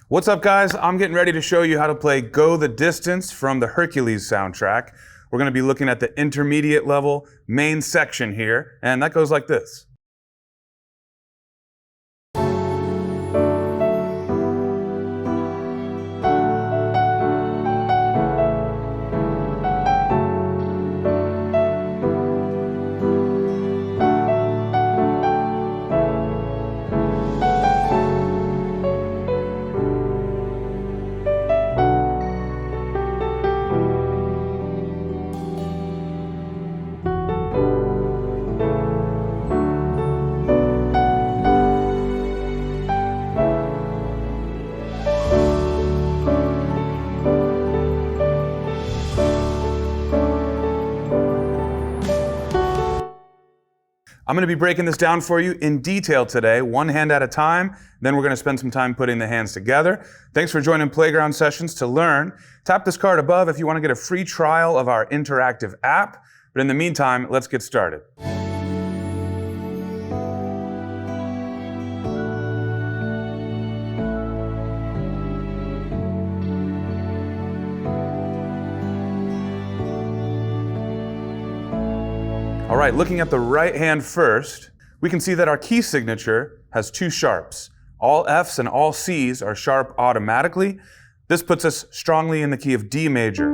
What's up, guys? I'm getting ready to show you how to play Go the Distance from the Hercules soundtrack. We're going to be looking at the intermediate level main section here, and that goes like this. I'm going to be breaking this down for you in detail today, one hand at a time. Then we're going to spend some time putting the hands together. Thanks for joining Playground Sessions to learn. Tap this card above if you want to get a free trial of our interactive app. But in the meantime, let's get started. All right, looking at the right hand first, we can see that our key signature has two sharps. All Fs and all Cs are sharp automatically. This puts us strongly in the key of D major.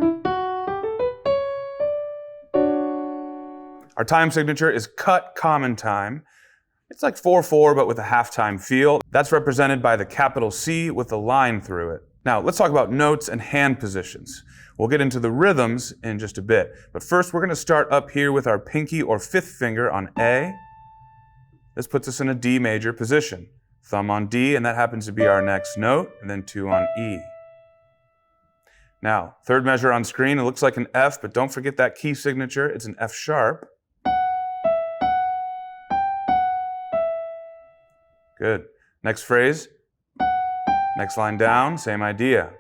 Our time signature is cut common time. It's like 4/4, but with a half-time feel. That's represented by the capital C with a line through it. Now, let's talk about notes and hand positions. We'll get into the rhythms in just a bit. But first, we're going to start up here with our pinky or fifth finger on A. This puts us in a D major position. Thumb on D, and that happens to be our next note, and then 2 on E. Now, third measure on screen, it looks like an F, but don't forget that key signature. It's an F sharp. Good. Next phrase. Next line down, same idea.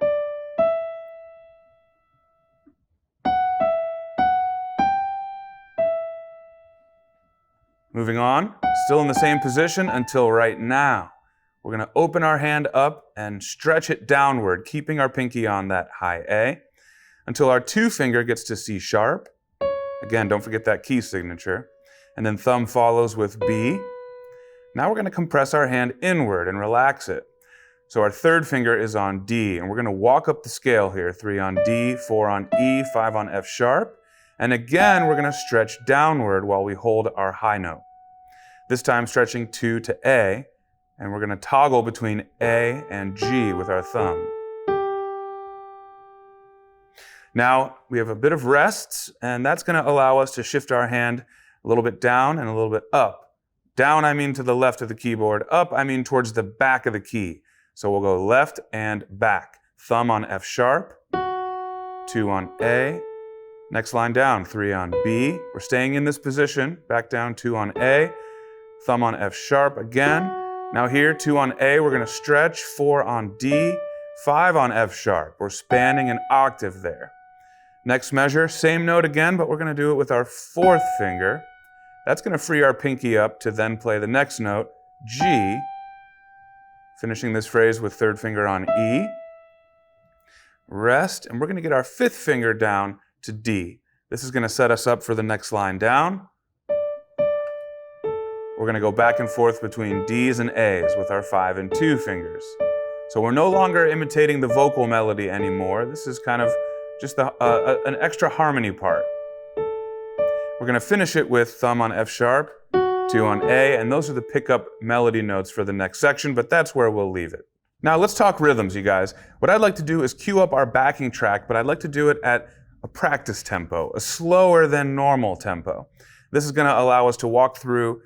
Moving on, still in the same position until right now. We're going to open our hand up and stretch it downward, keeping our pinky on that high A, until our 2 finger gets to C sharp. Again, don't forget that key signature. And then thumb follows with B. Now we're going to compress our hand inward and relax it. So our third finger is on D, and we're going to walk up the scale here. 3 on D, 4 on E, 5 on F sharp. And again, we're going to stretch downward while we hold our high note. This time stretching 2 to A, and we're going to toggle between A and G with our thumb. Now, we have a bit of rests, and that's going to allow us to shift our hand a little bit down and a little bit up. Down, I mean to the left of the keyboard. Up, I mean towards the back of the key. So we'll go left and back. Thumb on F sharp, 2 on A. Next line down, 3 on B. We're staying in this position. Back down, 2 on A. Thumb on F sharp again. Now here, 2 on A, we're going to stretch. 4 on D. 5 on F sharp. We're spanning an octave there. Next measure, same note again, but we're going to do it with our 4th finger. That's going to free our pinky up to then play the next note, G. Finishing this phrase with 3rd finger on E. Rest, and we're going to get our 5th finger down to D. This is going to set us up for the next line down. We're going to go back and forth between D's and A's with our 5 and 2 fingers. So we're no longer imitating the vocal melody anymore. This is kind of just an extra harmony part. We're going to finish it with thumb on F sharp, 2 on A, and those are the pickup melody notes for the next section, but that's where we'll leave it. Now let's talk rhythms, you guys. What I'd like to do is cue up our backing track, but I'd like to do it at a practice tempo, a slower than normal tempo. This is going to allow us to walk through,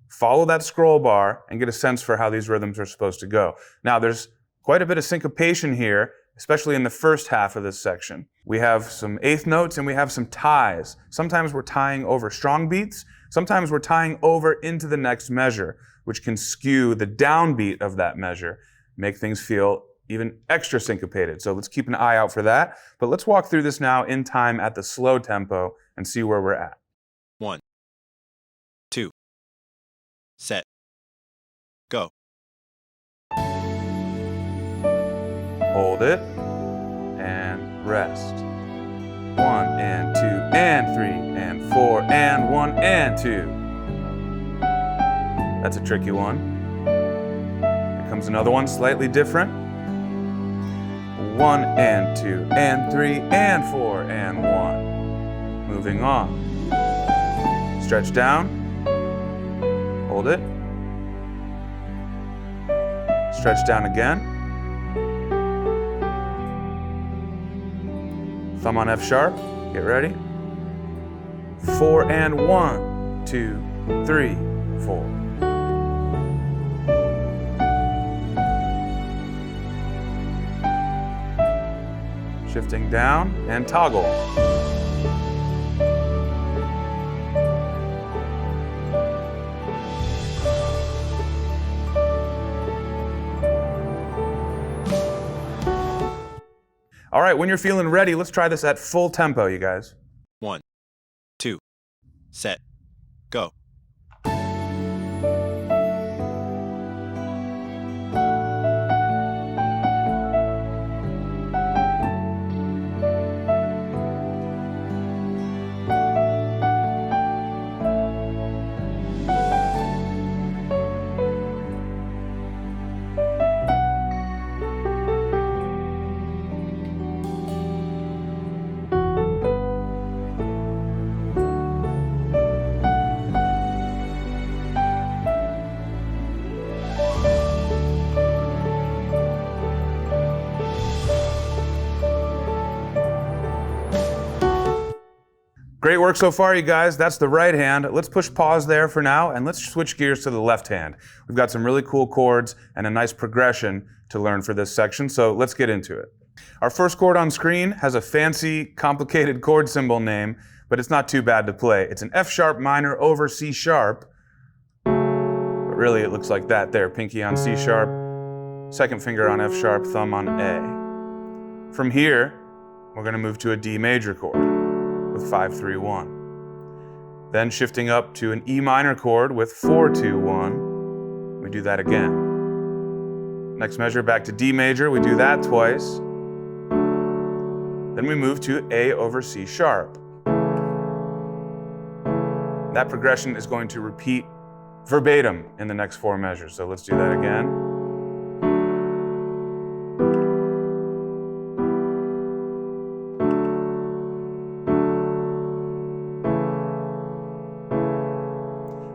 follow that scroll bar, and get a sense for how these rhythms are supposed to go. Now there's quite a bit of syncopation here, especially in the first half of this section. We have some eighth notes and we have some ties. Sometimes we're tying over strong beats. Sometimes we're tying over into the next measure, which can skew the downbeat of that measure, make things feel even extra syncopated. So let's keep an eye out for that. But let's walk through this now in time at the slow tempo and see where we're at. 1, 2, set, go. hold it, and rest. 1 and 2 and 3 and 4 and 1 and 2. That's a tricky one. Here comes another one, slightly different. 1 and 2 and 3 and 4 and 1. Moving on. Stretch down. Hold it. Stretch down again. Thumb on F sharp. Get ready. 4 and 1, 2, 3, 4. Shifting down and toggle. All right, when you're feeling ready, let's try this at full tempo, you guys. 1, 2, set, go. Great work so far, you guys. That's the right hand. Let's push pause there for now, and let's switch gears to the left hand. We've got some really cool chords and a nice progression to learn for this section, so let's get into it. Our first chord on screen has a fancy, complicated chord symbol name, but it's not too bad to play. It's an F sharp minor over C sharp, but really it looks like that there. Pinky on C sharp, second finger on F sharp, thumb on A. From here, we're going to move to a D major chord with 5, 3, 1. Then shifting up to an E minor chord with 4, 2, 1. We do that again. Next measure back to D major, we do that twice. Then we move to A over C sharp. That progression is going to repeat verbatim in the next 4 measures, so let's do that again.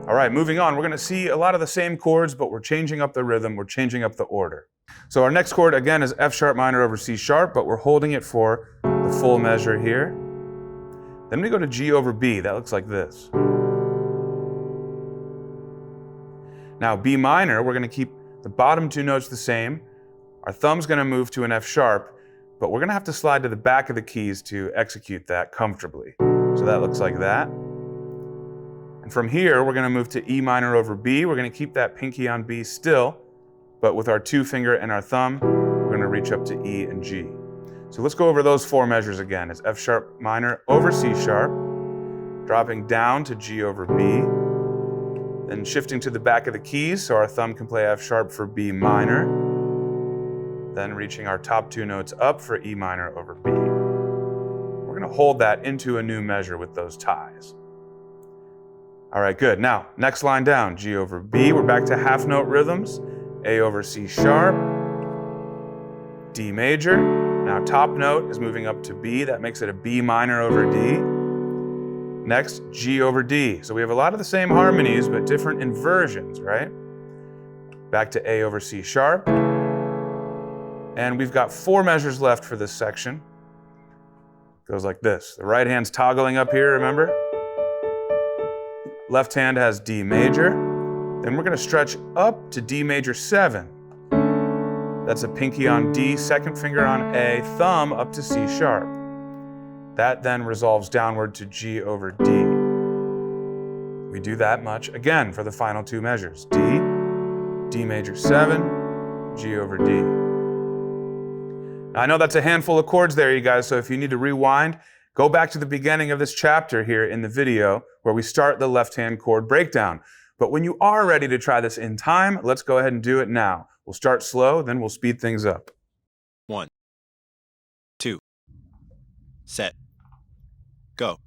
All right, moving on, we're going to see a lot of the same chords, but we're changing up the rhythm, we're changing up the order. So our next chord, again, is F sharp minor over C sharp, but we're holding it for the full measure here. Then we go to G over B. That looks like this. Now, B minor, we're going to keep the bottom 2 notes the same. Our thumb's going to move to an F sharp, but we're going to have to slide to the back of the keys to execute that comfortably. So that looks like that. And from here, we're going to move to E minor over B. We're going to keep that pinky on B still, but with our 2 finger and our thumb, we're going to reach up to E and G. So let's go over those 4 measures again. It's F sharp minor over C sharp, dropping down to G over B, then shifting to the back of the keys so our thumb can play F sharp for B minor, then reaching our top 2 notes up for E minor over B. We're going to hold that into a new measure with those ties. All right, good. Now, next line down, G over B. We're back to half note rhythms. A over C sharp, D major. Now top note is moving up to B. That makes it a B minor over D. Next, G over D. So we have a lot of the same harmonies, but different inversions, right? Back to A over C sharp. And we've got 4 measures left for this section. Goes like this. The right hand's toggling up here, remember? Left hand has D major. Then we're going to stretch up to D major 7. That's a pinky on D, second finger on A, thumb up to C sharp. That then resolves downward to G over D. We do that much again for the final 2 measures. D, D major 7, G over D. Now I know that's a handful of chords there, you guys, so if you need to rewind, go back to the beginning of this chapter here in the video where we start the left-hand chord breakdown. But when you are ready to try this in time, let's go ahead and do it now. We'll start slow, then we'll speed things up. 1, 2, set, go.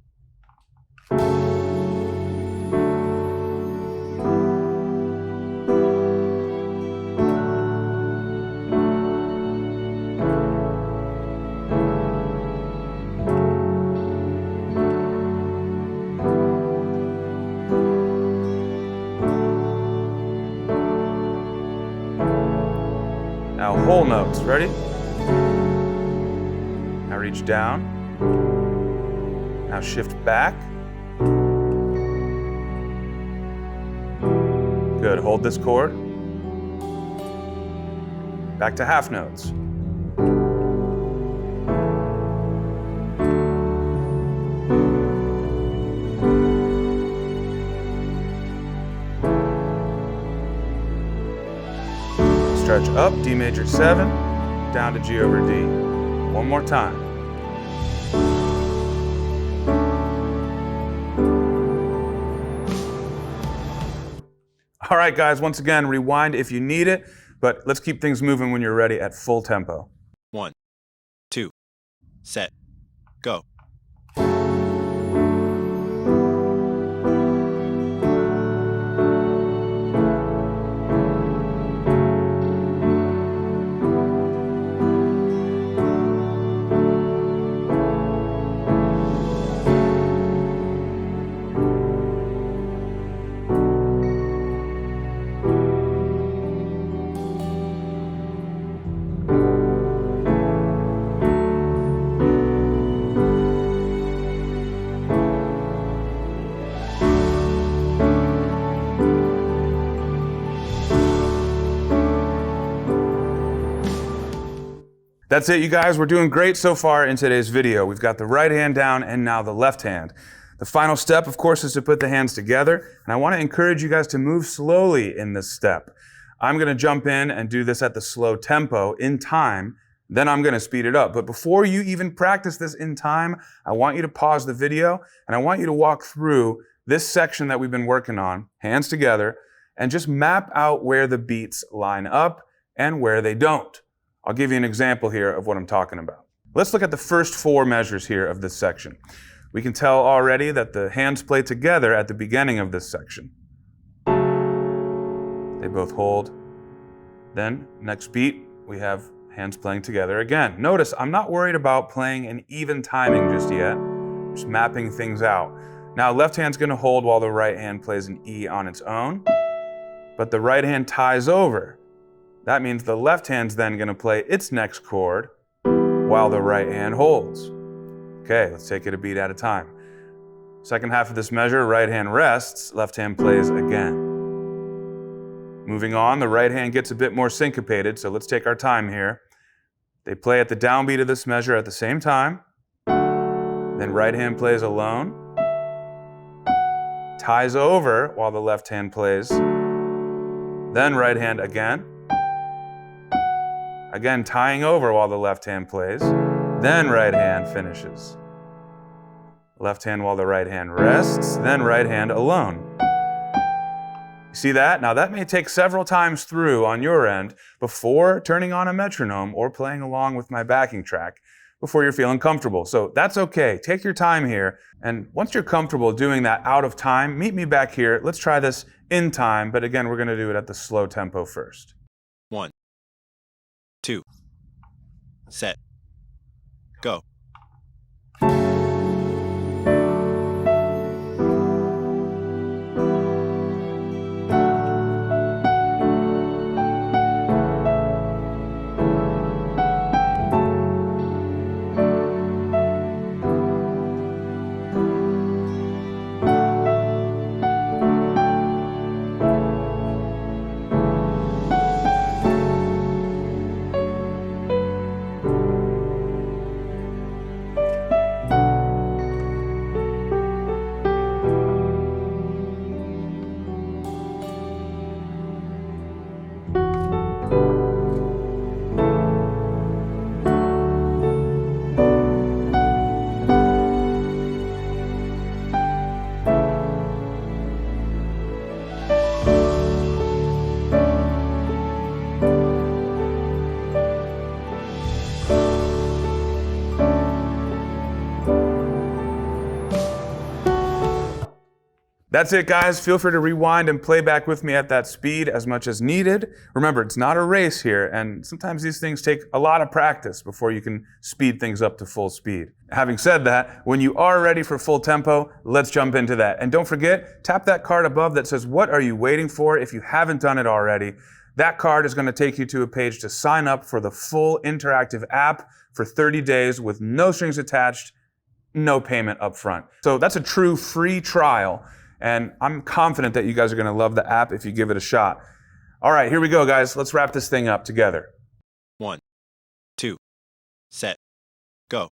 Now whole notes, ready? Now reach down. Now shift back. Good, hold this chord. Back to half notes. Stretch up, D major 7, down to G over D. One more time. All right, guys, once again, rewind if you need it, but let's keep things moving when you're ready at full tempo. 1, 2, set, go. That's it, you guys. We're doing great so far in today's video. We've got the right hand down and now the left hand. The final step, of course, is to put the hands together, and I want to encourage you guys to move slowly in this step. I'm going to jump in and do this at the slow tempo in time, then I'm going to speed it up. But before you even practice this in time, I want you to pause the video, and I want you to walk through this section that we've been working on, hands together, and just map out where the beats line up and where they don't. I'll give you an example here of what I'm talking about. Let's look at the first 4 measures here of this section. We can tell already that the hands play together at the beginning of this section. They both hold. Then, next beat, we have hands playing together again. Notice, I'm not worried about playing an even timing just yet. I'm just mapping things out. Now, left hand's gonna hold while the right hand plays an E on its own, but the right hand ties over. That means the left hand's then going to play its next chord while the right hand holds. Okay, let's take it a beat at a time. Second half of this measure, right hand rests, left hand plays again. Moving on, the right hand gets a bit more syncopated, so let's take our time here. They play at the downbeat of this measure at the same time. Then right hand plays alone. Ties over while the left hand plays. Then right hand again. Again, tying over while the left hand plays. Then right hand finishes. Left hand while the right hand rests, then right hand alone. You see that? Now that may take several times through on your end before turning on a metronome or playing along with my backing track before you're feeling comfortable. So that's okay. Take your time here. And once you're comfortable doing that out of time, meet me back here. Let's try this in time, but again, we're going to do it at the slow tempo first. 1, 2, set, go. That's it, guys. Feel free to rewind and play back with me at that speed as much as needed. Remember, it's not a race here, and sometimes these things take a lot of practice before you can speed things up to full speed. Having said that, when you are ready for full tempo, let's jump into that. And don't forget, tap that card above that says, "What are you waiting for?" if you haven't done it already. That card is going to take you to a page to sign up for the full interactive app for 30 days with no strings attached, no payment up front. So that's a true free trial. And I'm confident that you guys are going to love the app if you give it a shot. All right, here we go, guys. Let's wrap this thing up together. 1, 2, set, go.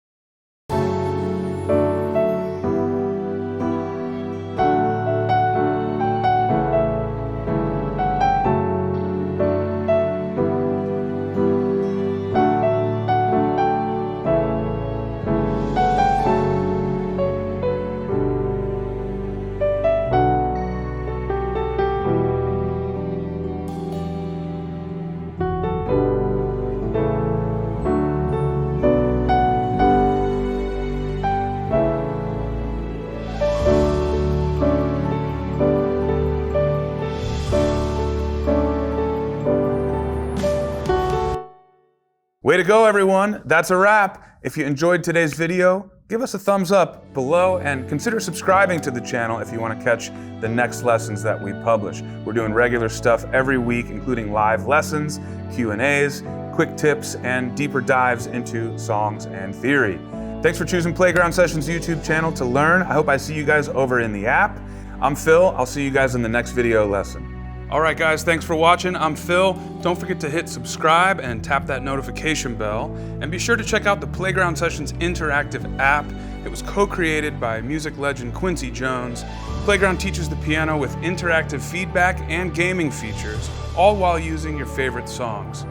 Way to go, everyone. That's a wrap. If you enjoyed today's video, give us a thumbs up below and consider subscribing to the channel if you want to catch the next lessons that we publish. We're doing regular stuff every week, including live lessons, Q&As, quick tips, and deeper dives into songs and theory. Thanks for choosing Playground Sessions YouTube channel to learn. I hope I see you guys over in the app. I'm Phil. I'll see you guys in the next video lesson. All right, guys, thanks for watching. I'm Phil. Don't forget to hit subscribe and tap that notification bell. And be sure to check out the Playground Sessions interactive app. It was co-created by music legend Quincy Jones. Playground teaches the piano with interactive feedback and gaming features, all while using your favorite songs.